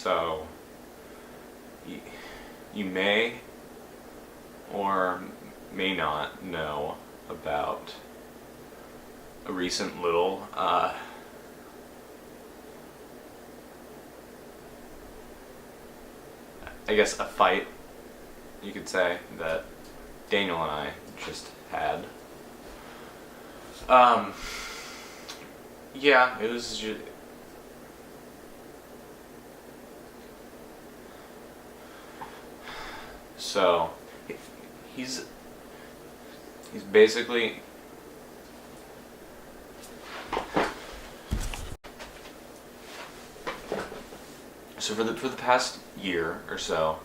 So, you may or may not know about a recent little I guess a fight, you could say, that Daniel and I just had. Yeah, it was just, so he's basically for the past year or so,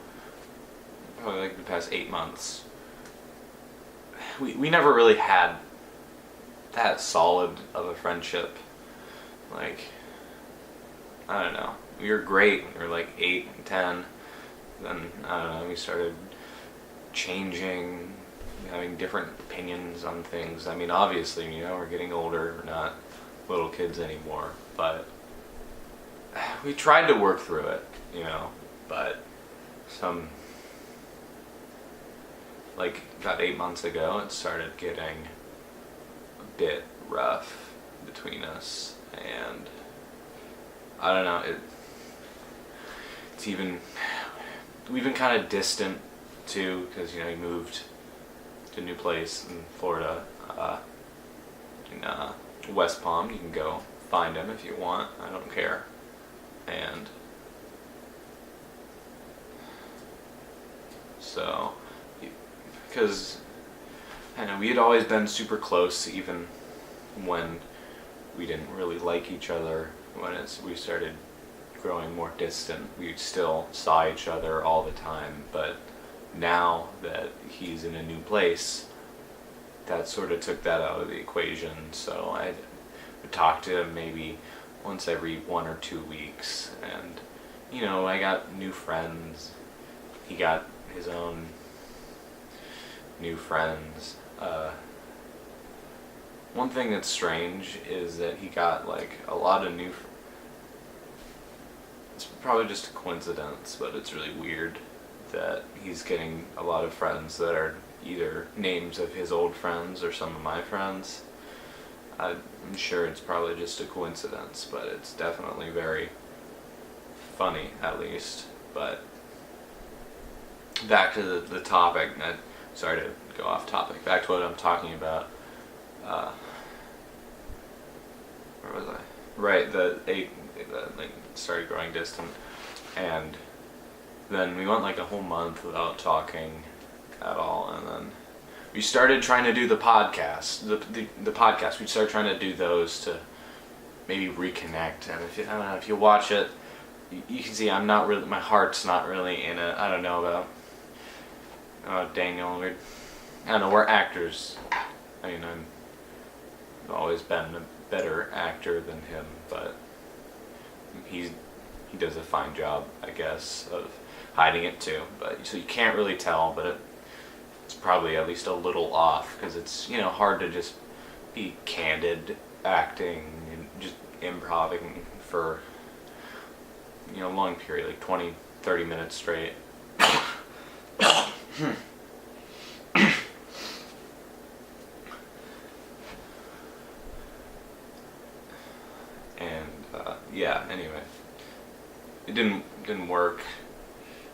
probably like the past 8 months, we never really had that solid of a friendship. Like, I don't know. We were great. We were like 8 and 10. Then, I don't know, we started changing, having different opinions on things. I mean, obviously, we're getting older. We're not little kids anymore. But we tried to work through it, but like about 8 months ago, it started getting a bit rough between us, and I don't know, we've been kind of distant too, because he moved to a new place in Florida, in West Palm. You can go find him if you want, I don't care. And so, because I know we had always been super close, even when we didn't really like each other. When we started growing more distant, we still saw each other all the time. But now that he's in a new place, that sort of took that out of the equation. So I would talk to him maybe once every 1 or 2 weeks, and I got new friends. He got his own new friends. One thing that's strange is that he got like a lot of new. It's probably just a coincidence, but it's really weird that he's getting a lot of friends that are either names of his old friends or some of my friends. I'm sure it's probably just a coincidence, but it's definitely very funny, at least. But back to the topic. Sorry to go off topic. Back to what I'm talking about. Where was I? Right, like started growing distant, and then we went like a whole month without talking at all, and then we started trying to do the podcast. The podcast. We started trying to do those to maybe reconnect. And I don't know, if you watch it, you can see my heart's not really in it. I don't know about Daniel. We're actors. I mean, I've always been a better actor than him, but he does a fine job, I guess, of hiding it too. But so you can't really tell, but it's probably at least a little off, because it's hard to just be candid acting and just improvising for a long period, like 20-30 minutes straight. And yeah, anyway, it didn't work.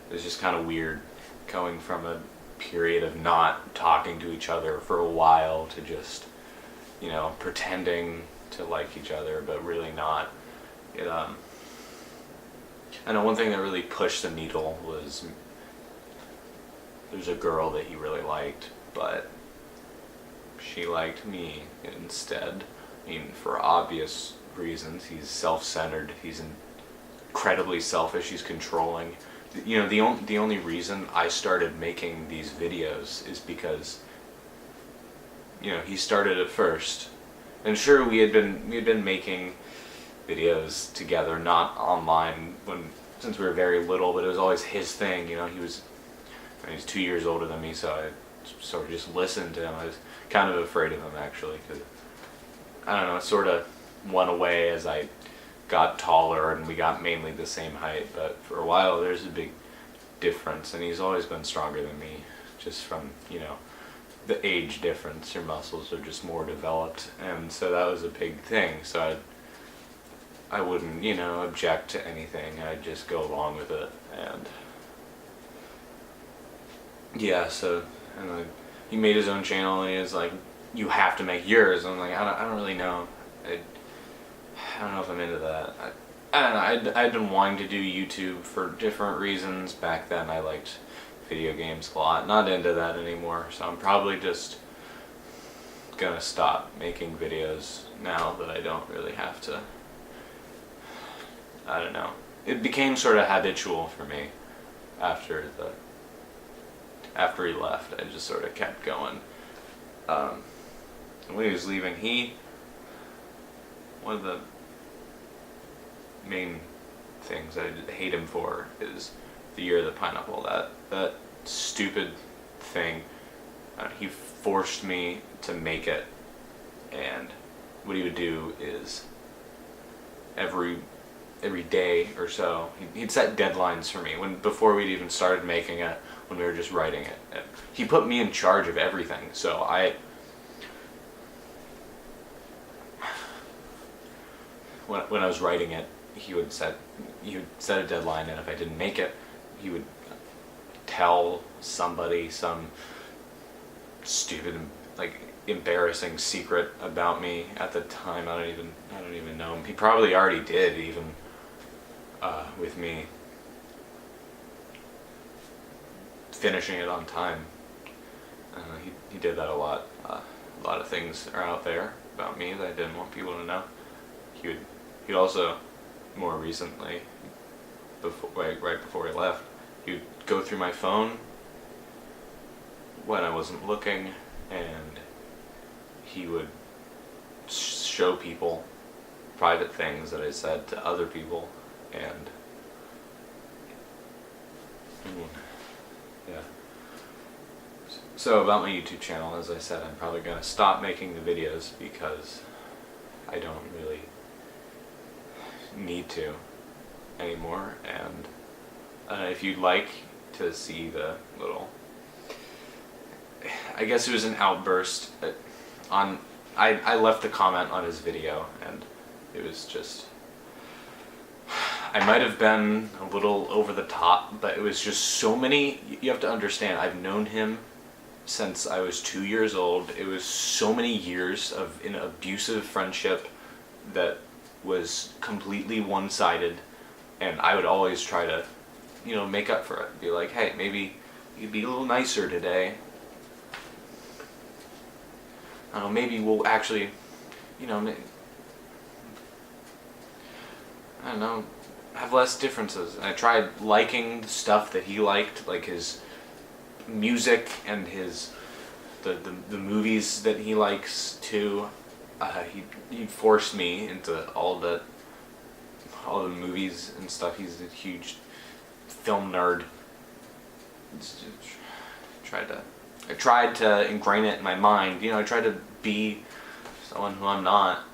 It was just kind of weird going from a period of not talking to each other for a while to just pretending to like each other but really not. I know one thing that really pushed the needle was there's a girl that he really liked, but she liked me instead. I mean, for obvious reasons. He's self-centered. He's incredibly selfish. He's controlling. The only reason I started making these videos is because he started it first. And sure, we had been making videos together, not online since we were very little, but it was always his thing. He's 2 years older than me, so I sort of just listened to him. I was kind of afraid of him, actually, because I don't know, it sort of went away as I got taller and we got mainly the same height, but for a while there's a big difference, and he's always been stronger than me, just from, you know, the age difference. Your muscles are just more developed, and so that was a big thing. So I wouldn't, you know, object to anything. I'd just go along with it, and yeah. So and then he made his own channel, and he was like, "You have to make yours." I'm like, I don't really know. I don't know if I'm into that. I don't know. I'd been wanting to do YouTube for different reasons. Back then I liked video games a lot. Not into that anymore. So I'm probably just gonna stop making videos now that I don't really have to. I don't know. It became sort of habitual for me after he left. I just sort of kept going. And when he was leaving, one of the main things I hate him for is the Year of the Pineapple. That stupid thing. He forced me to make it, and what he would do is every day or so he'd set deadlines for me before we'd even started making it, when we were just writing it. And he put me in charge of everything, so when I was writing it, he would set a deadline, and if I didn't make it, he would tell somebody some stupid, like, embarrassing secret about me at the time. I don't even know him. He probably already did, even with me finishing it on time. He did that a lot. A lot of things are out there about me that I didn't want people to know. He'd also, more recently, right before he left, he would go through my phone when I wasn't looking, and he would show people private things that I said to other people, and yeah. So about my YouTube channel, as I said, I'm probably going to stop making the videos because I don't really need to anymore. And if you'd like to see the little, I guess it was an outburst I left the comment on his video, and it was just, I might have been a little over the top, but it was just so many. You have to understand, I've known him since I was 2 years old. It was so many years of an abusive friendship that was completely one-sided, and I would always try to, you know, make up for it. Be like, hey, maybe you'd be a little nicer today. I don't know, maybe we'll actually, you know, I don't know, have less differences. And I tried liking the stuff that he liked, like his music and the movies that he likes too. He forced me into all the movies and stuff. He's a huge film nerd. I tried to ingrain it in my mind. You know, I tried to be someone who I'm not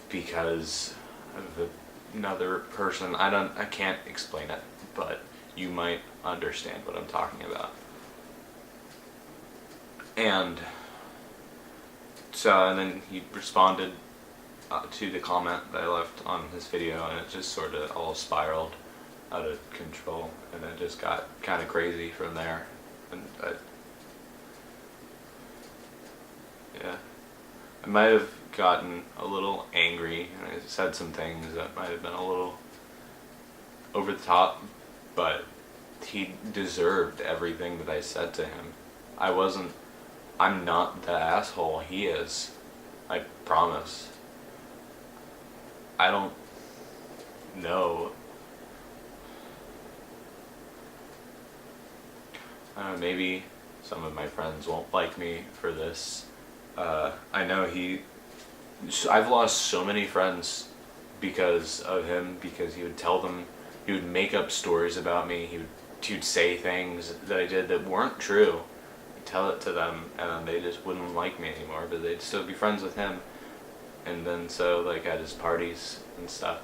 because of another person. I can't explain it, but you might understand what I'm talking about. And so, and then he responded to the comment that I left on his video, and it just sort of all spiraled out of control, and it just got kind of crazy from there. And yeah, I might have gotten a little angry, and I said some things that might have been a little over the top, but he deserved everything that I said to him. I'm not the asshole he is. I promise. I don't know. Maybe some of my friends won't like me for this. I know I've lost so many friends because of him, because he would tell them, he would make up stories about me, he would say things that I did that weren't true. Tell it to them, and they just wouldn't like me anymore, but they'd still be friends with him. And then so, like, at his parties and stuff,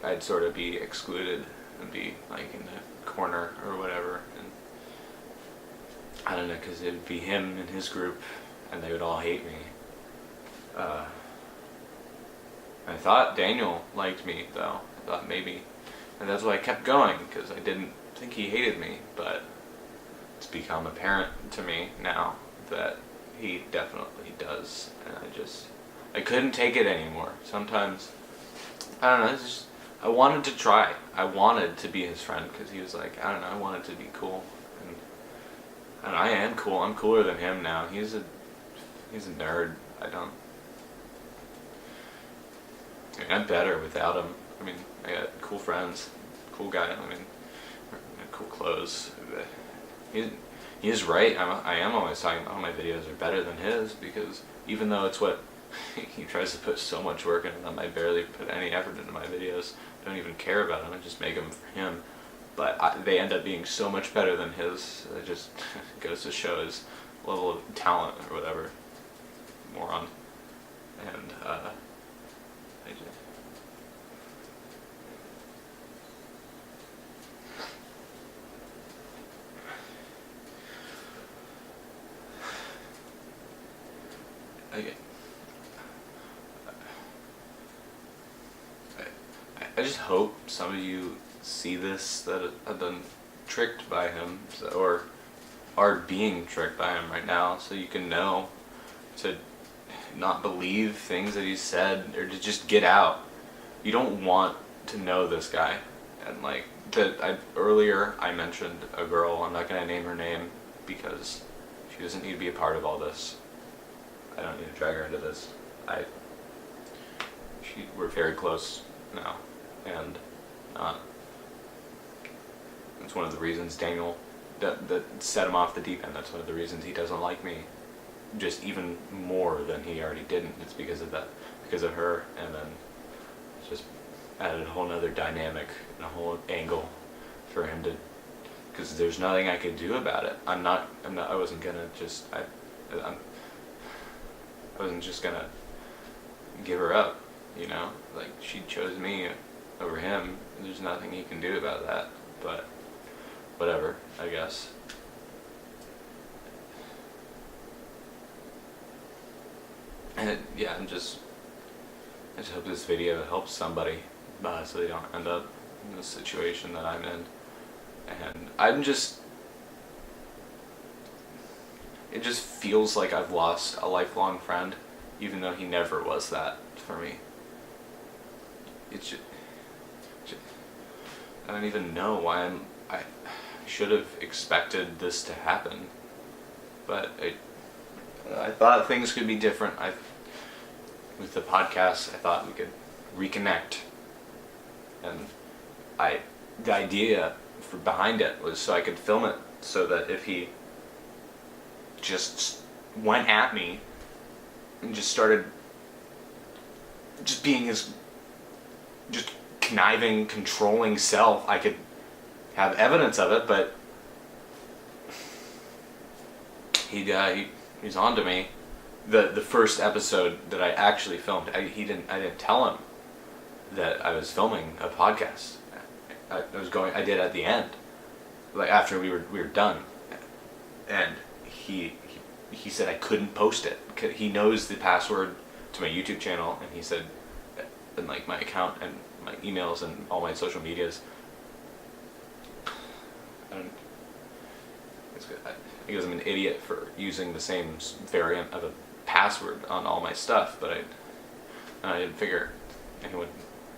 I'd sort of be excluded and be like in the corner or whatever. And I don't know, because it would be him and his group, and they would all hate me. I thought Daniel liked me, though. I thought maybe. And that's why I kept going, because I didn't think he hated me. But it's become apparent to me now that he definitely does. And I couldn't take it anymore. Sometimes, I don't know, it's just, I wanted to try. I wanted to be his friend, because he was like, I don't know, I wanted to be cool. And I am cool. I'm cooler than him now. He's a nerd. I'm better without him. I mean, I got cool friends, cool guy. I mean, cool clothes. He is right. I am always talking about how my videos are better than his, because even though it's what he tries to put so much work into them, I barely put any effort into my videos. I don't even care about them. I just make them for him. But they end up being so much better than his. It just goes to show his level of talent or whatever. Moron. And I just hope some of you see this, that have been tricked by him, or are being tricked by him right now, so you can know to not believe things that he said, or to just get out. You don't want to know this guy. And like earlier I mentioned a girl, I'm not going to name her name because she doesn't need to be a part of all this. I don't need to drag her into this. We're very close now, and it's one of the reasons Daniel, that set him off the deep end. That's one of the reasons he doesn't like me, just even more than he already didn't. It's because of that, because of her, and then it's just added a whole nother dynamic and a whole angle for him to, because there's nothing I could do about it. I wasn't gonna just, I wasn't just gonna give her up, you know? Like, she chose me over him. There's nothing he can do about that, but whatever, I guess. And I just hope this video helps somebody, so they don't end up in the situation that I'm in. And it just feels like I've lost a lifelong friend, even though he never was that for me. I don't even know why I should have expected this to happen, but I thought things could be different. With the podcast, I thought we could reconnect, and the idea behind it was so I could film it, so that if he just went at me and just started just being his just conniving, controlling self, I could have evidence of it. But he's on to me. The first episode that I actually filmed, I didn't tell him that I was filming a podcast. I did at the end, like after we were done, and he said I couldn't post it. He knows the password to my YouTube channel, and he said, and like my account and my emails and all my social medias. Because I'm an idiot for using the same variant of a password on all my stuff, but I didn't figure anyone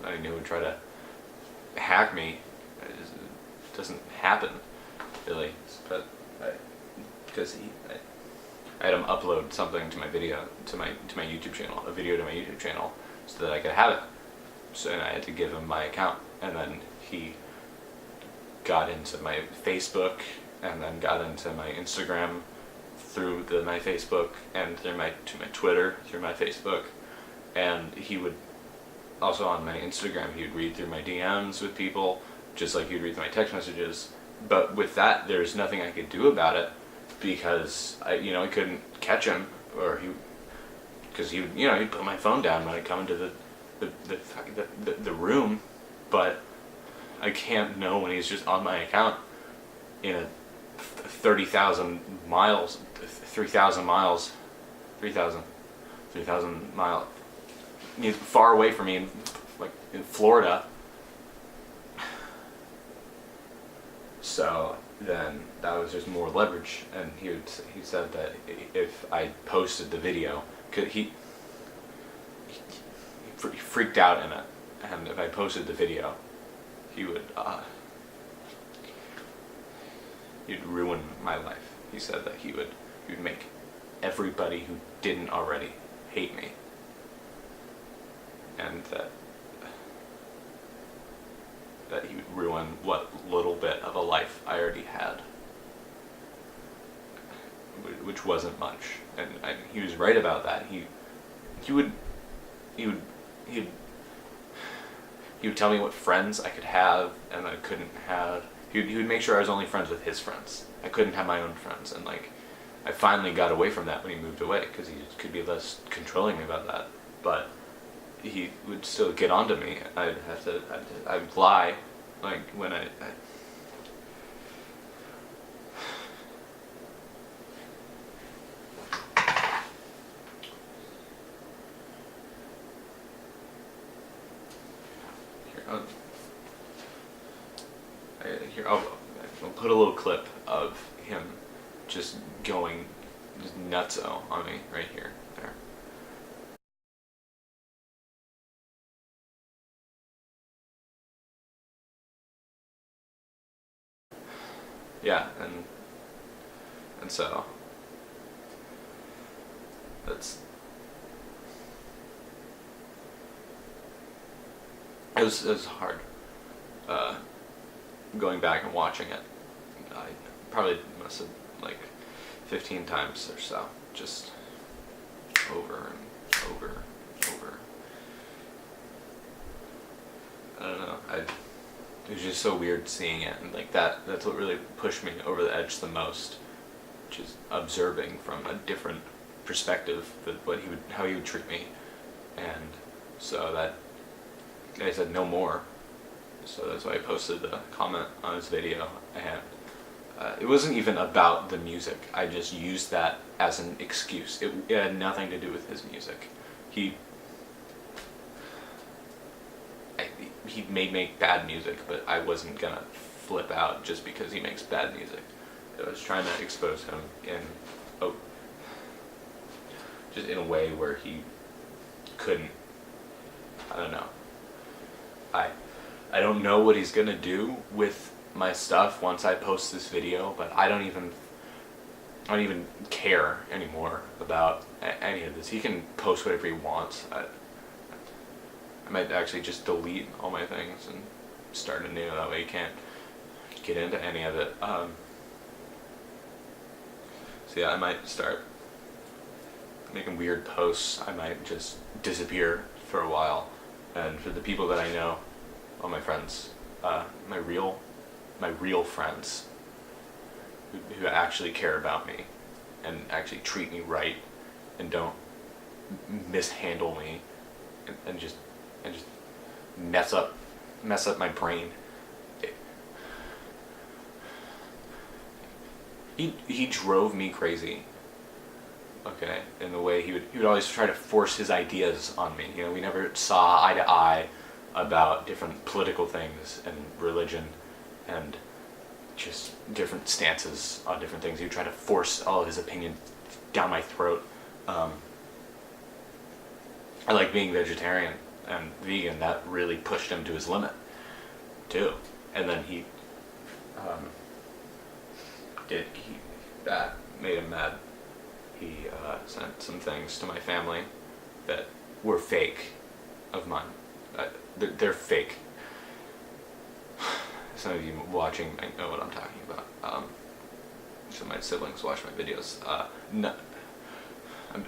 would try to hack me. It doesn't happen, really. But because I had him upload something to my video, to my YouTube channel, a video to my YouTube channel, so that I could have it. So, and I had to give him my account, and then he got into my Facebook, and then got into my Instagram through my Facebook, and through my Twitter through my Facebook, and he would also on my Instagram he would read through my DMs with people, just like he'd read through my text messages. But with that, there's nothing I could do about it, because I couldn't catch him, or because he'd put my phone down when I come into the room, but I can't know when he's just on my account in a 30,000 miles, 3,000 miles, 3,000 mile, far away from me, like in Florida. So then that was just more leverage, and he said that if I posted the video, he freaked out in it, and if I posted the video, he'd ruin my life. He said that he would make everybody who didn't already hate me, and that he would ruin what little bit of a life I already had, which wasn't much. And he was right about that. He would tell me what friends I could have and I couldn't have. He would make sure I was only friends with his friends. I couldn't have my own friends, and like I finally got away from that when he moved away, because he could be less controlling about that. But he would still get onto me. I'd lie, like when I I'll put a little clip of him just going just nutso on me right here, there. Yeah, and so it was hard going back and watching it. I probably must have like 15 times or so, just over and over. I don't know. It was just so weird seeing it, and like that's what really pushed me over the edge the most, just observing from a different perspective how he would treat me. And so that I said no more. So that's why I posted the comment on his video, and it wasn't even about the music. I just used that as an excuse. It had nothing to do with his music. He may make bad music, but I wasn't gonna flip out just because he makes bad music. I was trying to expose him just in a way where he couldn't. I don't know. I don't know what he's gonna do with my stuff once I post this video, but I don't even care anymore about any of this. He can post whatever he wants. I might actually just delete all my things and start anew. That way he can't get into any of it. So yeah, I might start making weird posts. I might just disappear for a while. And for the people that I know, all my friends, my real friends who actually care about me and actually treat me right and don't mishandle me and just mess up my brain. He drove me crazy. Okay, in the way he would always try to force his ideas on me. You know, we never saw eye to eye about different political things and religion and just different stances on different things. He would try to force all of his opinion down my throat. I like being vegetarian and vegan. That really pushed him to his limit too. And then that made him mad. He sent some things to my family that were fake of mine. They're fake. Some of you watching might know what I'm talking about. Some of my siblings watch my videos. No,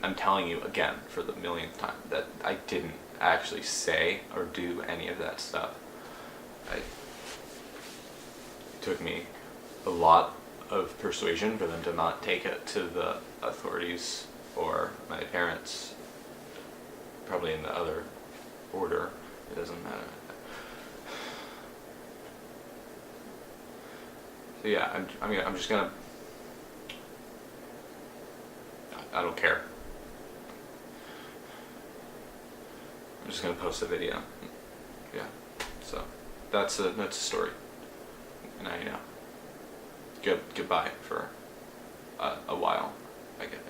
I'm telling you again for the millionth time that I didn't actually say or do any of that stuff. It took me a lot of persuasion for them to not take it to the authorities or my parents, probably in the other order. It doesn't matter. So yeah, I'm just gonna. I don't care. I'm just gonna post a video. Yeah. So that's a story. Now you know. Goodbye for a while. I guess.